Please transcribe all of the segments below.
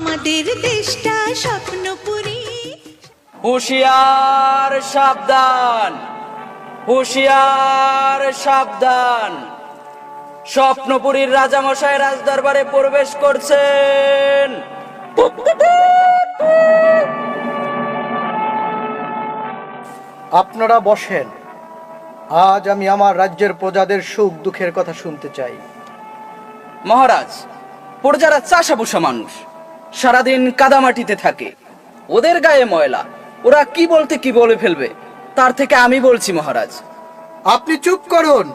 আমাদের দেশটা স্বপ্নপুরী। হুঁশিয়ার সাবধান, হুঁশিয়ার সাবধান। স্বপ্নপুরীর রাজামশাই রাজদরবারে প্রবেশ করছেন। আপনারা বসেন। আজ আমি আমার রাজ্যের প্রজাদের সুখ দুঃখের কথা শুনতে চাই। মহারাজ, প্রজারা চাষাবুষা মানুষ, সারাদিন কাদামাটিতে থাকে, ওদের গায়ে ময়লা, ওরা কি বলতে কি বলে ফেলবে, তার থেকে আমি বলছি মহারাজ। আপনি চুপ করুন।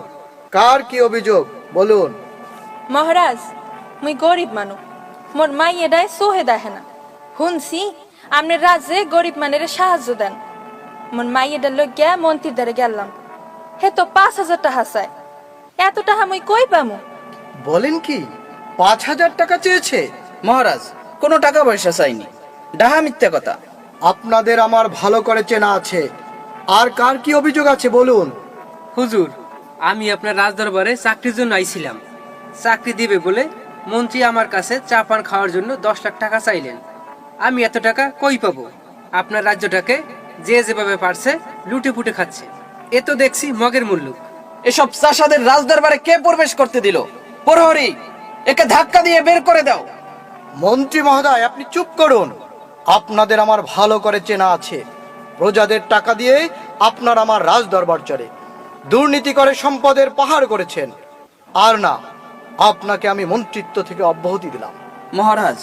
কার কি অভিযোগ বলুন। মহারাজ, মুই গরিব মানুষ, মোর মাই এডায় সোহে দেখে না। শুনছি আপনি রাজ্যে গরিব মানের সাহায্য দেন। মোর মাই এডার লইয়া মন্ত্রীর দ্বারে গেলাম, হে তো 5,000 টাকা চাই। এত টাকা মুই কই পামু? বলেন কি 5,000 টাকা চেয়েছে? মহারাজ, কোনো টাকা পয়সা চাইনি, ডাহা মিথ্যা কথা। আপনাদের আমার ভালো করে চেনা আছে। আর কার কি অভিযোগ আছে বলুন। হুজুর, আমি আপনার রাজদরবারে চাকরির জন্য আইছিলাম। চাকরি দিবে বলে মন্ত্রী আমার কাছে চা পান খাওয়ার জন্য 10 লাখ টাকা চাইলেন। আমি এত টাকা কই পাবো? আপনার রাজ্যটাকে যে যেভাবে পারছে লুটে পুটে খাচ্ছে। এ তো দেখছি মগের মুল্লুক। এসব চাষাদের রাজদরবারে কে প্রবেশ করতে দিল? প্রহরী, একে ধাক্কা দিয়ে বের করে দাও। মন্ত্রী মহোদয়, আপনি চুপ করুন। আপনাদের আমার ভালো করে চেনা আছে। প্রজাদের টাকা দিয়ে আপনার আমার রাজ দরবার চলে, দুর্নীতি করে সম্পদের পাহাড় করেছেন। আর না, আপনাকে আমি মন্ত্রিত্ব থেকে অব্যাহতি দিলাম। মহারাজ,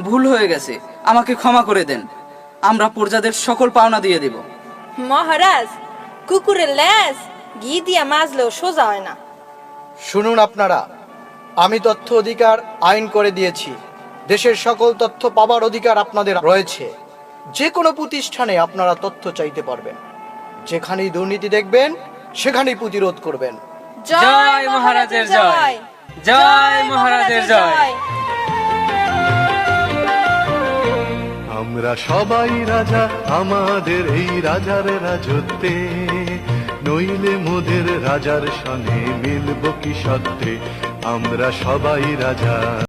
ভুল হয়ে গেছে, আমাকে ক্ষমা করে দেন। আমরা প্রজাদের সকল পাওনা দিয়ে দেব। মহারাজ, কুকুরের ল্যাজ ঘি দিয়া মাজলেও সোজা হয় না। শুনুন আপনারা, আমি তথ্য অধিকার আইন করে দিয়েছি। দেশের সকল তথ্য পাবার অধিকার আপনাদের রয়েছে। যে কোনো প্রতিষ্ঠানে আপনারা তথ্য চাইতে পারবেন। যেখানেই দুর্নীতি দেখবেন সেখানেই প্রতিরোধ করবেন। জয় মহারাজের জয়, জয় মহারাজের জয়। আমরা সবাই রাজা আমাদের এই রাজার রাজত্বে, নইলে মোদের রাজার সনে মিলব কি সত্ত্বে। আমরা সবাই রাজা।